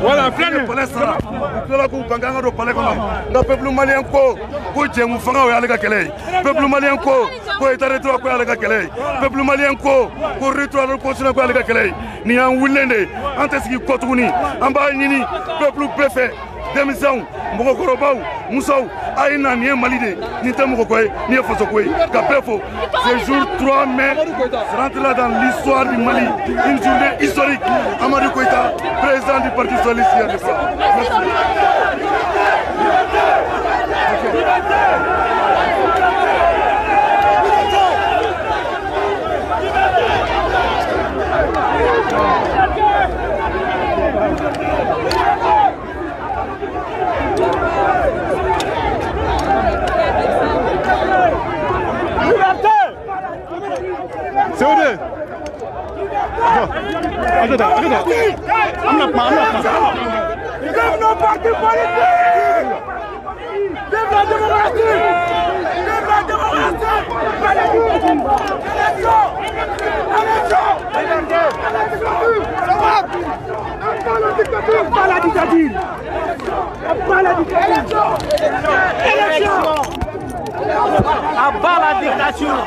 Voilà, le peuple malien ko jemu fanga ya lega kele peuple malien ko état de droit ko ya lega kele peuple malien ko retour au continent ko ya lega kele ni an wulende antesiki ko tuguni amba nyini peuple préfet démission moko korobaw musaw aina ni malide ni tamo ko ni foso ko kapefo ce jour 3 mai rentre là dans l'histoire du Mali, une journée historique. Amadou Koïta, président du Parti socialiste. C'est où de? Attends. I'm not. Vive nos partis politiques! Vive la démocratie! Vive la démocratie! Pas la dictature! Abat la dictature!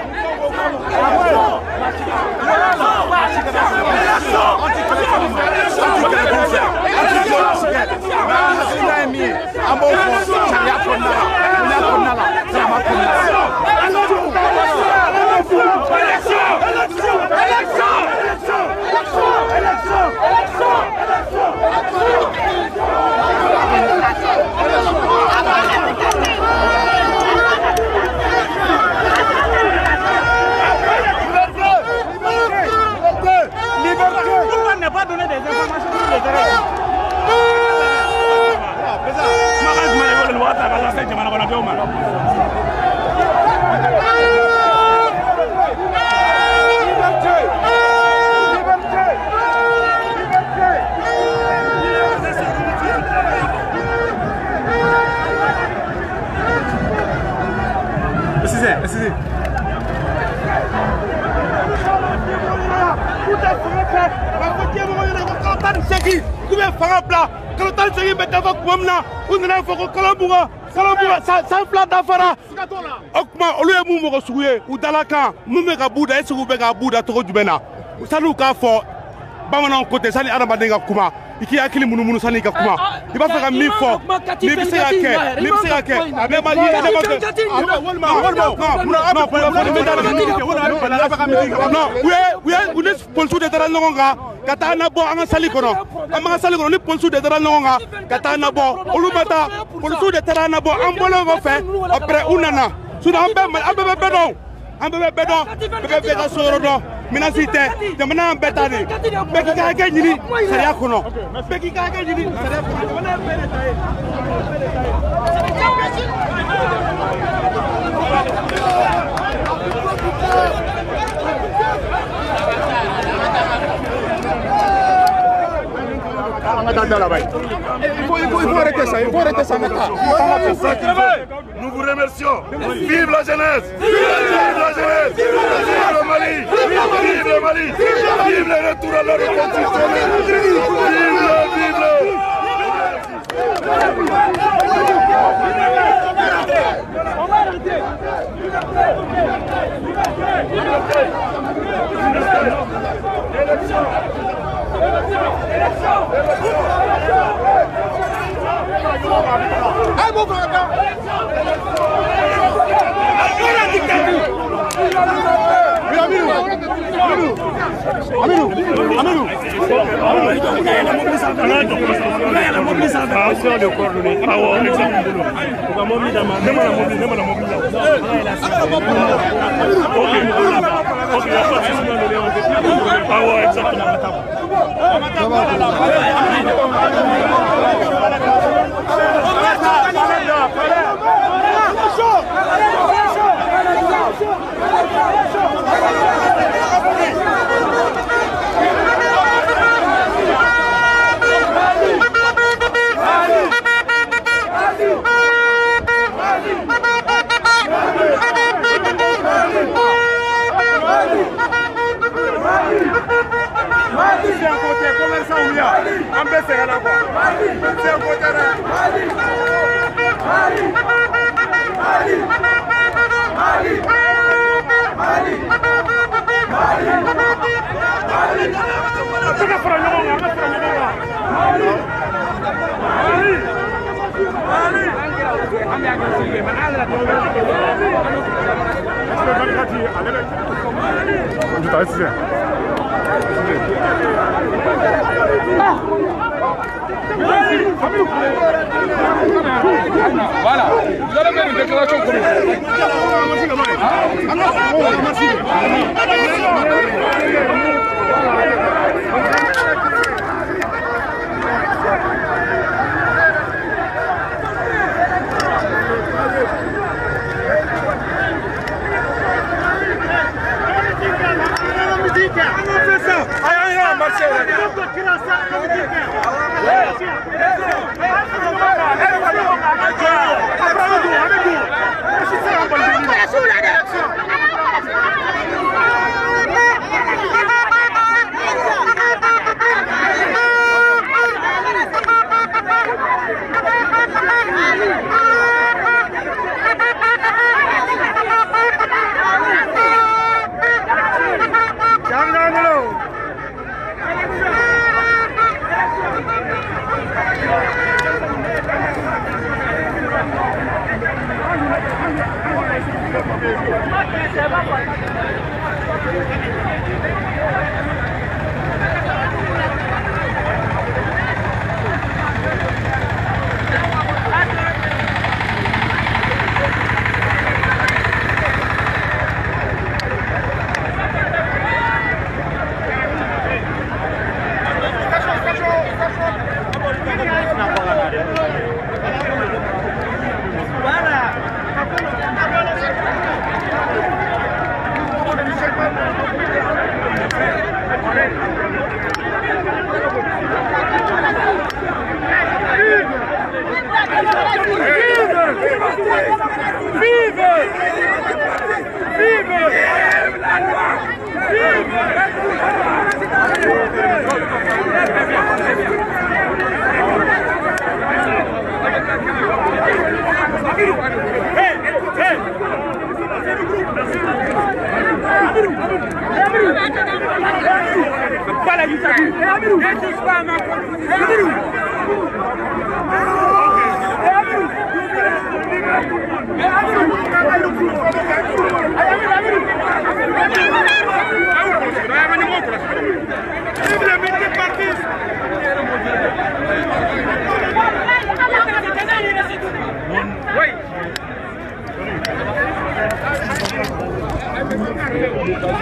Pourquoi ne pas donner des informations sur le terrain? Assisez. Iki akili munu sani ka kuma iba faka mi fo ni bi se ya ke mais ma yi na ma non u ni polisiw de taara ɲɔgɔn kan ka taa nabɔ an ka sali kɔnɔ an b'an ka sali kɔnɔ ni polisiw de taara ɲɔgɔn kan ka taa nabɔ olu ma taa polisiw de taara nabɔ an bɔlen kɔfɛ après u nana sinon an bɛɛ bɛ bɛɛ dɔn an bɛɛ bɛ bɛɛ dɔn bɛɛ bɛ bɛɛ ka so yɔrɔ dɔn minasi tɛ jamana y'an bɛɛ ta de bɛɛ k'i ka hakɛ ɲini sariya kɔnɔ bɛɛ k'i ka hakɛ ɲini sariya kɔnɔ jamana ye bɛɛ de ta ye. Il faut arrêter ça, il faut arrêter ça maintenant. Nous vous remercions. Vive la jeunesse! Vive la jeunesse! Vive le Mali! Vive le Mali! Vive le retour à l'ordre constitutionnel! Vive le! Voilà, vous allez faire une déclaration Ayo,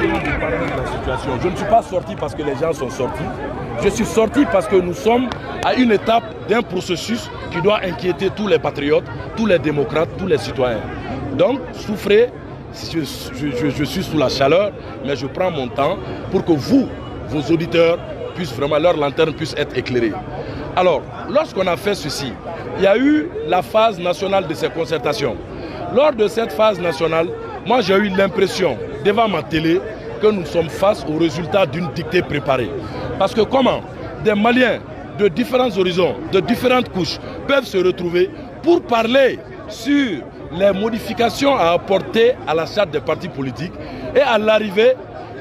essayons de parler de la situation. Je ne suis pas sorti parce que les gens sont sortis. Je suis sorti parce que nous sommes à une étape d'un processus qui doit inquiéter tous les patriotes, tous les démocrates, tous les citoyens. Donc, souffrez, je suis sous la chaleur, mais je prends mon temps pour que vous, vos auditeurs, puissent vraiment, leur lanterne puisse être éclairée. Alors, lorsqu'on a fait ceci, il y a eu la phase nationale de ces concertations. Lors de cette phase nationale, moi j'ai eu l'impression, devant ma télé, que nous sommes face au résultat d'une dictée préparée. Parce que comment des Maliens de différents horizons, de différentes couches, peuvent se retrouver pour parler sur les modifications à apporter à la charte des partis politiques et à l'arrivée,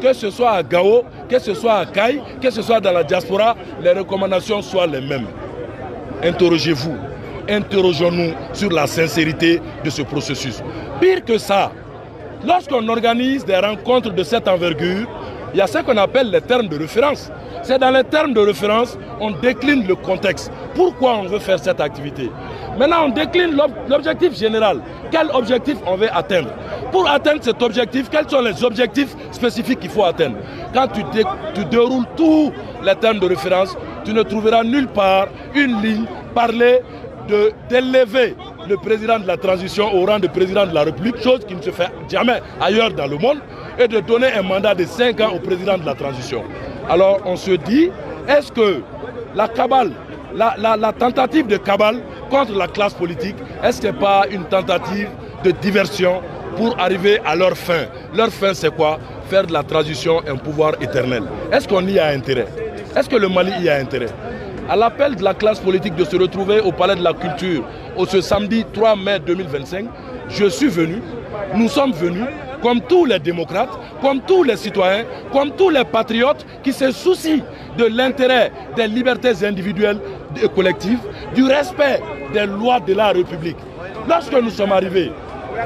que ce soit à Gao, que ce soit à Caille, que ce soit dans la diaspora, les recommandations soient les mêmes. Interrogez-vous, interrogeons-nous sur la sincérité de ce processus. Pire que ça, lorsqu'on organise des rencontres de cette envergure, il y a ce qu'on appelle les termes de référence. C'est dans les termes de référence, on décline le contexte. Pourquoi on veut faire cette activité? Maintenant, on décline l'objectif général. Quel objectif on veut atteindre? Pour atteindre cet objectif, quels sont les objectifs spécifiques qu'il faut atteindre? Quand tu déroules tous les termes de référence, tu ne trouveras nulle part une ligne parler d'élever le président de la transition au rang de président de la République, chose qui ne se fait jamais ailleurs dans le monde, et de donner un mandat de 5 ans au président de la transition. Alors on se dit, est-ce que la cabale, la tentative de cabale contre la classe politique, est-ce que ce n'est pas une tentative de diversion pour arriver à leur fin? Leur fin c'est quoi? Faire de la transition un pouvoir éternel. Est-ce qu'on y a intérêt? Est-ce que le Mali y a intérêt? À l'appel de la classe politique de se retrouver au Palais de la Culture ce samedi 3 mai 2025, je suis venu, nous sommes venus, comme tous les démocrates, comme tous les citoyens, comme tous les patriotes qui se soucient de l'intérêt des libertés individuelles et collectives, du respect des lois de la République. Lorsque nous sommes arrivés,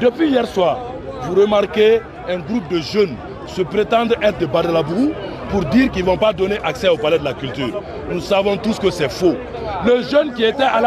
depuis hier soir, vous remarquez un groupe de jeunes se prétendre être de Badalabourou pour dire qu'ils ne vont pas donner accès au Palais de la Culture. Nous savons tous que c'est faux. Le jeune qui était à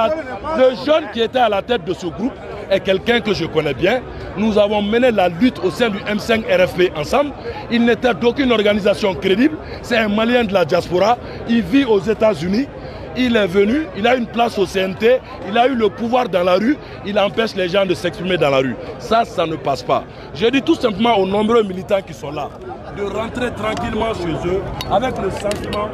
la tête de ce groupe est quelqu'un que je connais bien. Nous avons mené la lutte au sein du M5 RFP ensemble. Il n'était d'aucune organisation crédible. C'est un Malien de la diaspora. Il vit aux États-Unis. Il est venu, il a une place au CNT, il a eu le pouvoir dans la rue, il empêche les gens de s'exprimer dans la rue. Ça ne passe pas. Je dis tout simplement aux nombreux militants qui sont là de rentrer tranquillement chez eux avec le sentiment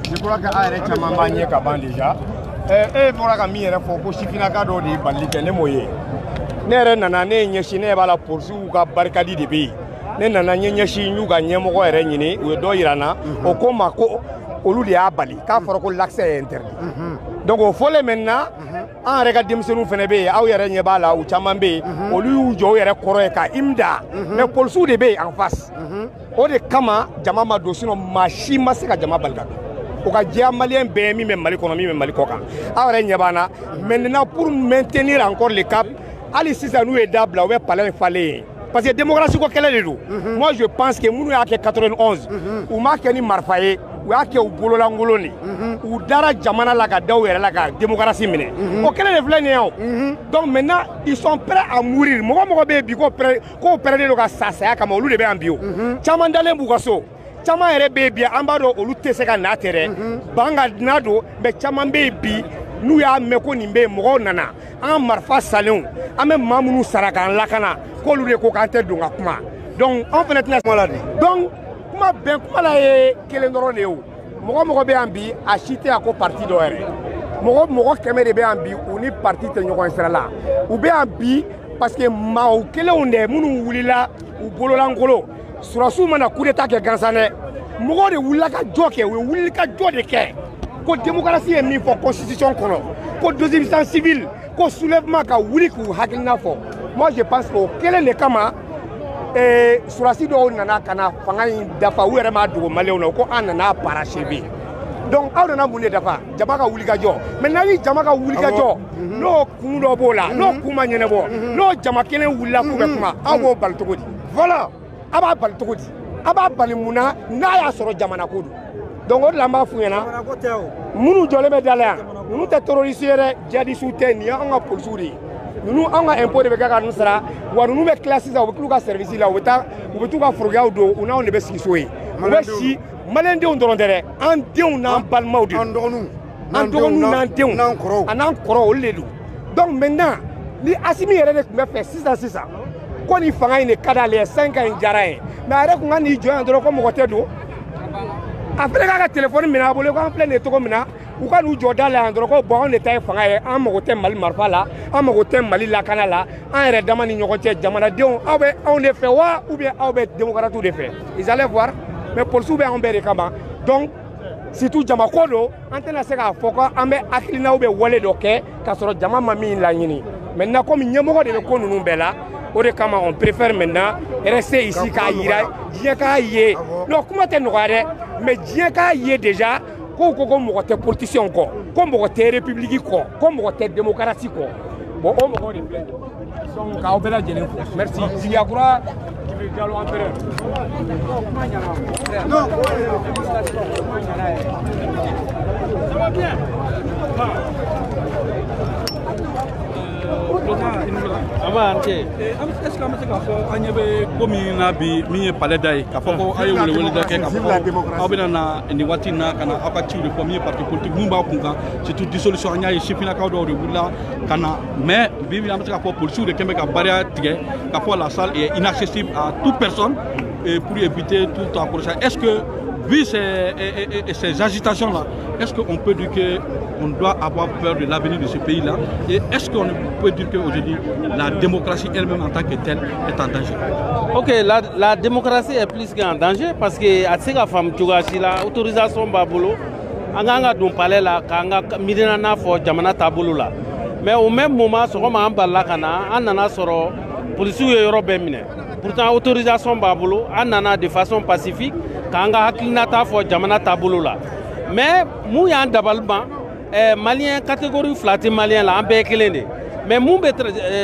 je crois que déjà bɔra ka min yɛrɛ fɔ ko sifinaka dɔ de bali kɛ ne m'o ye ne yɛrɛ nana ne ye ɲɛsin ne b'a la polisiw ka barikadi de bɛ yen ne nana ɲɛsin y'u ka ɲɛmɔgɔ yɛrɛ ɲini u ye dɔ yira n na o ko n ma ko olu de y'a bali k'a fɔra ko l'accès est interdit donc o fɔlen maintenant an yɛrɛ ka denmisɛnninw fana bɛ yen aw yɛrɛ ɲɛ b'a la u caman bɛ yen olu y'u jɔ u yɛrɛ kɔrɔ ye ka imda mais polisiw de bɛ yen en face o de kama jama ma don sinon maa si ma se ka jama bali ka don o ka diya malien bɛɛ min bɛ Mali kɔnɔ min bɛ Mali kɔ kan aw yɛrɛ ɲɛ b'an na maintenant pour maintenir encore le cap hali sisan n'u ye da bila u bɛ palais in falen yen parce que démocratie ko kɛlɛ de don moi je pense que minnu y'a kɛ 91 u m'a kɛ ni marifa ye u y'a kɛ u bololankolon de u dara jamana la ka da u yɛrɛ la ka démocratie minɛ o kɛlɛ de filɛ nin ye o donc maintenant ils sont prêts à mourir mɔgɔ mɔgɔ bɛ yen bi k'o pɛrɛnnen don ka sa saya kama olu de bɛ yan bi o caman dalen b'u ka so caman yɛrɛ bɛ yen bi an b'a dɔn olu tɛ se ka na tɛ dɛ ban ka na don mais caman bɛ yen bi n'u y'a mɛn ko nin bɛ yen mɔgɔw nana an ka marifa salenw an bɛ maa minnu sara k'an lakana k'olu de ko k'an tɛ don ka kuma donc an fana tɛna kuma la de donc kuma bɛn kuma la ye kelen dɔrɔn de ye o mɔgɔ mɔgɔ bɛ yan bi a si tɛ yan ko parti dɔ yɛrɛ mɔgɔ kɛmɛ de bɛ yan bi u ni parti tɛ ɲɔgɔn sira la u bɛ yan bi parce que maaw kelenw de minnu wulila u bololankolon surasiw mana coup d'état kɛ gansan dɛ mɔgɔw de wulila ka jɔ kɛ u ye wulili ka jɔ de kɛ ko démocratie ye min fɔ constitution kɔnɔ ko désobéissance civile ko soulèvement ka wuli k'u hakilina fɔ moi je pense que o kelen de kama surasi dɔw nana ka na fanga in dafa u yɛrɛ m'a dogo maliyɛnw na ko an nana parachever donc aw nana mun de dafa jama ka wuli ka jɔ maintenant ni jama ka wuli ka jɔ n'o kun dɔ b'o la n'o kun ma ɲɛnabɔ n'o jama kelen wulila k'u bɛ kuma aw b'o bali cogo di voilà a b'a bali cogo di a b'a bali mun na n'a y'a sɔrɔ jamana ko don donc o de la n b'a f'u ɲɛna minnu jɔlen bɛ da la yan ninnu tɛ terroriste ye dɛ djihadistes tɛ nin ye an ka policiers de ye ninnu an ka impôt de bɛ kɛ ka ninnu sara wa ninnu bɛ tila sisan u bɛ t'u ka service la u bɛ t'u ka forokiyaw don u n'anw de bɛ sigi so ye u bɛ si maliyɛndenw dɔrɔn tɛ dɛ an denw n'an balimaw de don an dɔgɔninw n'an denw a n'an kɔrɔ olu de don donc maintenant ni Asimi yɛrɛ de tun bɛ fɛ sisan ko nin fanga in de ka d'ale ye 5 ans in diyara ye mais a yɛrɛ tun ka n'i jɔ yan dɔrɔn ko mɔgɔ tɛ don a filɛ k'a ka téléphone minɛ a bolo ko an filɛ nin ye cogo min na u ka n'u jɔ da la yan dɔrɔn ko bon anw de ta ye fanga ye an mago tɛ Mali marifa la an mago tɛ Mali lakana la an yɛrɛ dama ni ɲɔgɔn cɛ jamanadenw aw bɛ anw de fɛ wa ou bien aw bɛ démocrates de fɛ ils allaient voir mais policiers bɛ anw bɛɛ de kama donc surtout jama ko don an tɛna se k'a fɔ ko an bɛ hakilinaw bɛ wale dɔ kɛ k'a sɔrɔ jama ma min laɲini maintenant comme ɲɛmɔgɔ de bɛ ko ninnu bɛɛ la o de kama on préfère maintenant rester ici k'a yira diɲɛ k'a ye non kuma tɛ nɔgɔya dɛ mais diɲɛ k'a ye déjà ko mɔgɔ tɛ politicien kɔ ko mɔgɔ tɛ république kɔ ko mɔgɔ tɛ démocratie kɔ bon o mɔgɔw de filɛ donc k'aw bɛɛ lajɛlen fo merci Zigakura Djibril Diallo empereur non ça va bien est-ce que an bɛ se k'a fɔ an ɲɛ bɛ ko min na bi min ye palais da ye k'a fɔ ko aw ye weleweleda kɛ k'a fɔ aw bɛna na nin waati in na ka na aw ka ciw de fɔ min ye parti politique mun b'a kun kan surtout dissolution an y'a ye sifinnakaw dɔw de wulila ka na mais bi an bɛ se k'a fɔ policiers de kɛn bɛ ka barrière tigɛ k'a fɔ la salle est inaccessible à toute personne pour éviter tout accrochage. Est-ce que vu ces agitations-là, est-ce qu'on peut dire qu'on doit avoir peur de l'avenir de ce pays-là? Et est-ce qu'on peut dire qu'aujourd'hui, la démocratie elle-même en tant que telle est en danger? Ok, la démocratie est plus qu'en danger parce que à ce femme la autorisation babolo, anga don palais là, kanga midina na fo jamana tabolo là. Mais au même moment, ce qu'on a parlé kana, on a soro policiers européens. Pourtant, autorisation babolo, on a de façon pacifique. Kanga haklinata fo jamana tabolo la mais mu yan dabalba malien catégorie flaté malien la ambe kelende mais mu be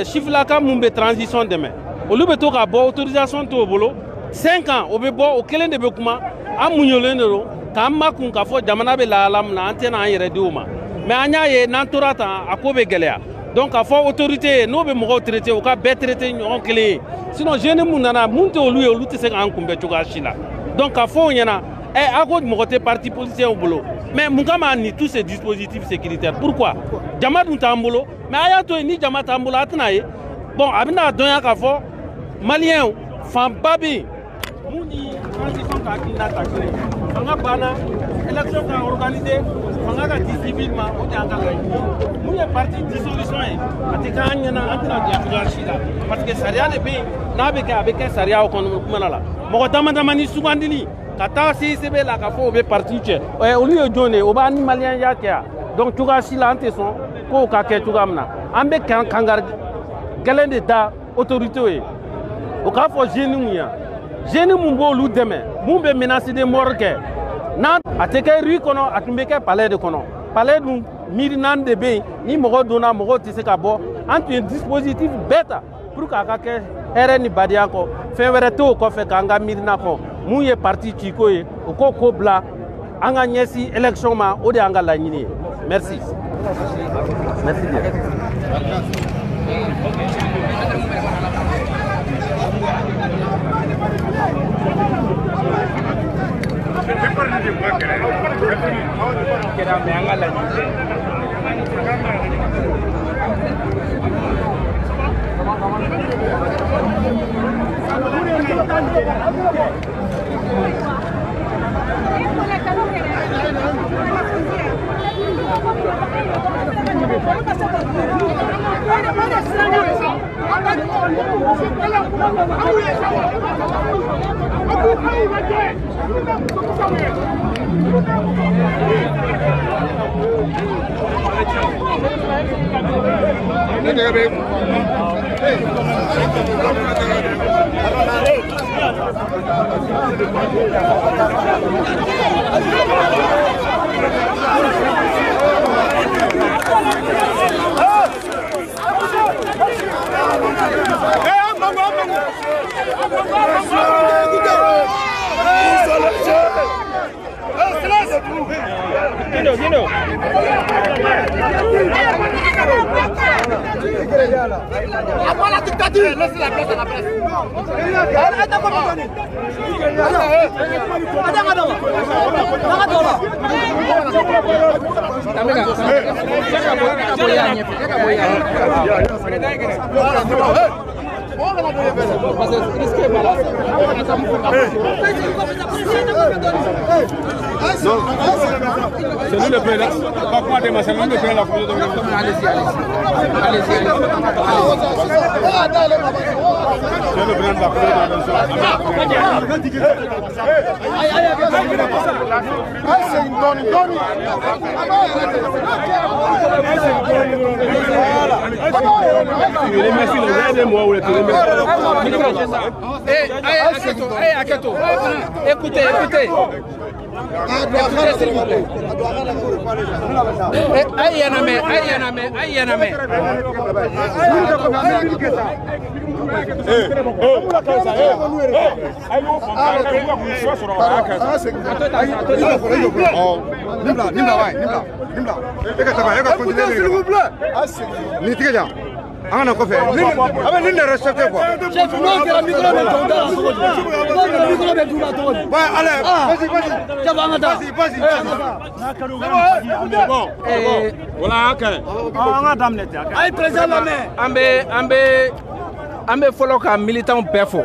chiflaka mu be transition demain olu be to ka bo autorisation to bolo 5 ans o be bo o kelende be kuma amunyolende ro kamma kun ka fo jamana be la alam na antena an yere diuma mais anya ye nantorata akobe gelea donc a fo autorité no be mo traité o ka be traité nyon kele sinon jeune mu nana munte olu te se kan kumbe tuga shila. Donc, à fond, il y en a à cause de parti politicien au boulot. Mais Moukama ni tous ces dispositifs sécuritaires. Pourquoi? Jamad Moutambolo, mais Ayato ni Jamad Tambolo Atnaï. Bon, Abina Donya Kafo, Malien, Femme Babi, Mouni, transition Kakina Takle, Fanga Bana, élection organisée, Fanga civilement, Mouni parti dissolution, Atikanyana, Atina, parce que Saria n'est pas avec un Saria au Konumala. Mokotamani Sougandini, Kata CCB la Kafo be parti che. Au lieu de donner au bas malien yakia. Donc tu as si l'anteson, ko kake tu gamna. Ambe kangar galen d'état autorité. Au cas faut génuia. Génu mumbo lou demain. Mumbe menacé de mort ke. Nan ateke rue kono atumbeke palais de kono. Palais du mirinan de be ni moko dona moko tise kabo. Entre un dispositif bêta pour kake RN Badiako, fait un ko fe kanga mirna ko mu ye parti chiko ye ko ko bla anga nyesi élection ma o de anga la nyini. Merci. Merci bien. Gracias. Après la dictature, laissez la place à la presse. C'est nous le président. Pas quoi de c'est nous le président. Allez-y. C'est le président de la Écoutez. S'il vous plaît. Ambe folo ka militant befo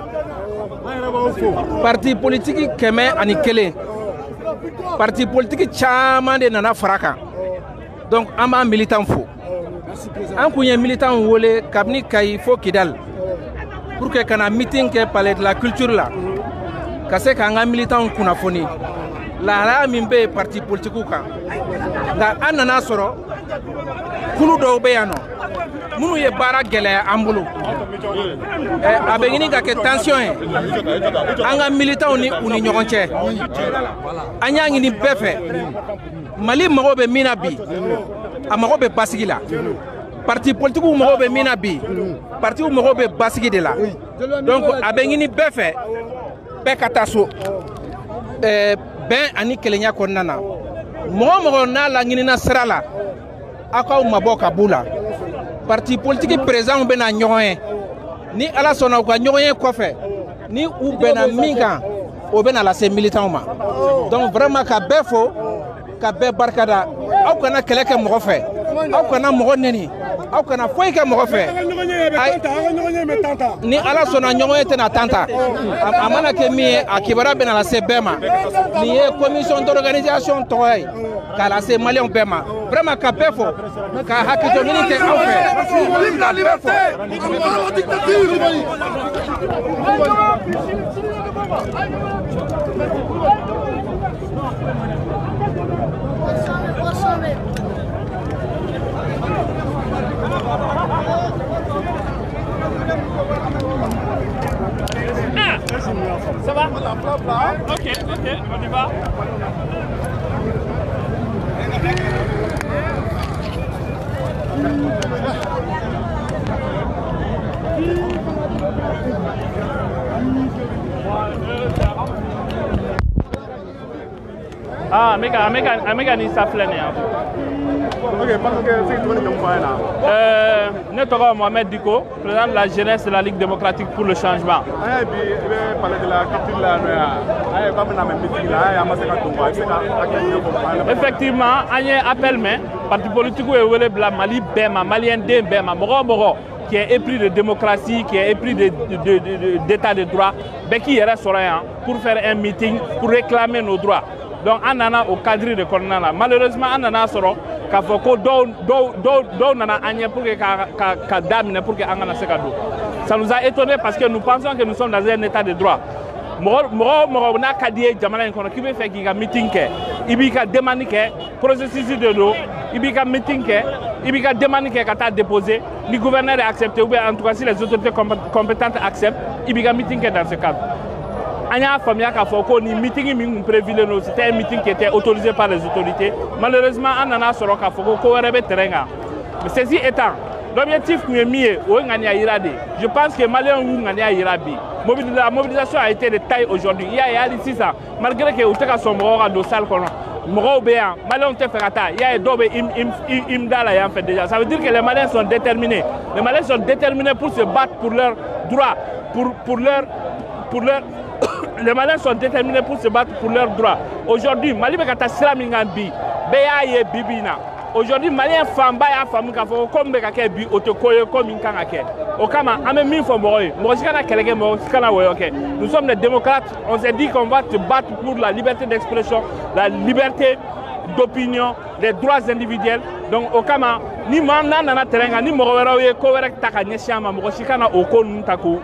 parti politique keme ani kelen parti politique chama de nana faraka donc amba militant fo an kunye militant wole kabni kay fo Kidal pour que kana meeting ke palais de la culture là kase ka nga militant kunafoni la mimbe parti politique ka da anana soro kulu do be yano munu ye bara gele ambulu abengini ka ke tension anga militant ni uni ñogonche anya ngi ni befe Mali mago be minabi amago be basigila parti politique ou mago be minabi parti ou mago be basigi de la donc abengini befe be kataso ben ani kelenya konnana mo na la ngini na srala akaw maboka bula parti politique présent be na ñoyen ni ala sona ko ñoyen ko fe ni ou bena minga o bena la ces militants ma donc vraiment ka befo ka be barkada aw kana keleke mo fe aw kana mo neni aw kana foy ke mo fe ni ala sona ñoyen tena tanta amana ke mi akibara bena la ces bema ni commission d'organisation toy kala ces maliens bema vraiment ka befo ka hakito ni ke aw fe Vive la liberté, la dictature. Ça va? Ok, on y va. Ah, mega ni saflene. Ok, parce que c'est tout le monde. Nous sommes Mohamed Diko, président de la jeunesse de la Ligue démocratique pour le changement. Effectivement, il y a un appel, mais parti politique est Mali Bema, Malien Bema, Moro, qui est épris de démocratie, qui est épris d'état de droit, qui est pour faire un meeting, pour réclamer nos droits. Donc, on a au cadre de Corona. Malheureusement, on a k'a fɔ ko dɔw nana an ɲɛ pour que ka da minɛ pour que an kana se ka don. Ça nous a étonné parce que nous pensons que nous sommes dans un état de droit. Mɔgɔ n'a ka di ye jamana in kɔnɔ k'i bɛ fɛ k'i ka meeting kɛ i b'i ka demande kɛ processus de don i b'i ka meeting kɛ i b'i ka demande kɛ ka taa déposer ni gouverneur est accepté ou bien en tout cas si les autorités compétentes acceptent i b'i ka meeting kɛ dans ce cadre. An y'a faamuya k'a fɔ ko ni meeting min tun prévu non c'était un meeting qui était autorisé par les autorités. Malheureusement an nana sɔrɔ k'a fɔ ko wɛrɛ bɛ terrain kan. Mais ceci étant l'objectif tun ye min ye o ye ŋaniya yira de. Je pense que Maliens y'u ŋaniya yira bi. La mobilisation a été de taille aujourd'hui. Il y a ici ça, malgré que vous avez son mort dans la salle, Maliens ont fait kata. Il y a d'autres imdala en fait déjà. Ça veut dire que les Maliens sont déterminés. Les Maliens sont déterminés pour se battre pour leurs droits, les Maliens sont déterminés pour se battre pour leurs droits. Aujourd'hui, Mali bekata siramingambi, beya bibina. Aujourd'hui, Malien Famba a famille qui a comme Bekake bi otokoye comme Inkangake. Okama, ame min fomboy, Mosikana Kelege, Mosikana Woyoke. Nous sommes des démocrates, on s'est dit qu'on va se battre pour la liberté d'expression, la liberté d'opinion, les droits individuels. Donc, Okama, ni Mamna Nana Terenga, ni Morowe, Kowerek Taka Nyesiama, Mosikana Okon Taku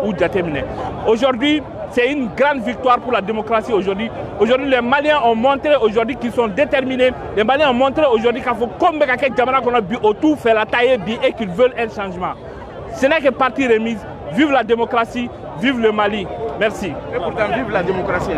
ou Jatemine. Aujourd'hui, c'est une grande victoire pour la démocratie aujourd'hui. Aujourd'hui, les Maliens ont montré aujourd'hui qu'ils sont déterminés. Les Maliens ont montré aujourd'hui qu'il faut comme Jamana qu'on a bu autour, faire la taille et qu'ils veulent un changement. Ce n'est que partie remise. Vive la démocratie, vive le Mali. Merci. Et pourtant, vive la démocratie.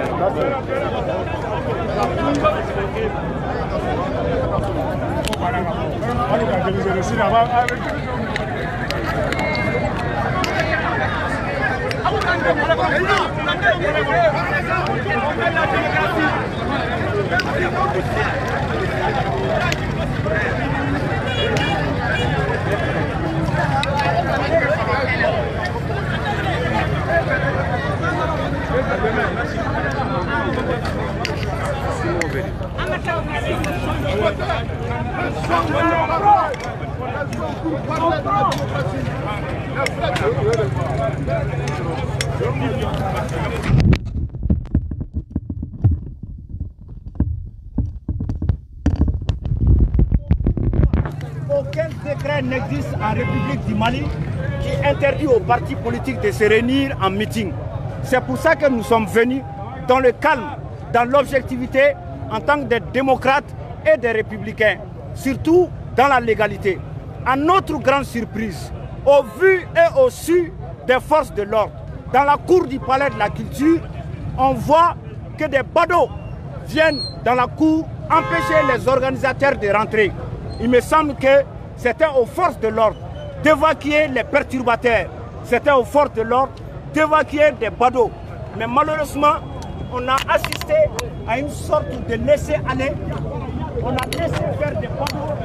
Aucun décret n'existe en République du Mali qui interdit aux partis politiques de se réunir en meeting. C'est pour ça que nous sommes venus dans le calme, dans l'objectivité, en tant que des démocrates et des républicains, surtout dans la légalité. À notre grande surprise, au vu et au su des forces de l'ordre, dans la cour du palais de la culture, on voit que des badauds viennent dans la cour empêcher les organisateurs de rentrer. Il me semble que c'était aux forces de l'ordre d'évacuer les perturbateurs. C'était aux forces de l'ordre d'évacuer des badauds. Mais malheureusement, on a assisté à une sorte de laisser-aller. On a laissé faire des badauds.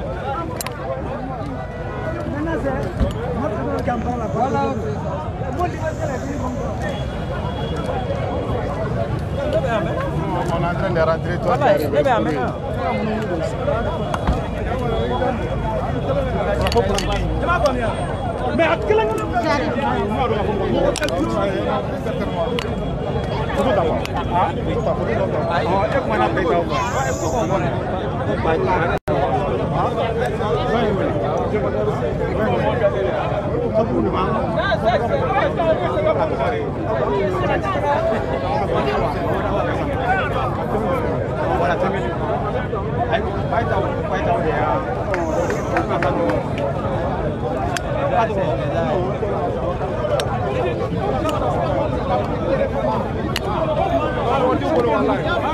On est en train de rentrer, toi. Mais à quel Voilà.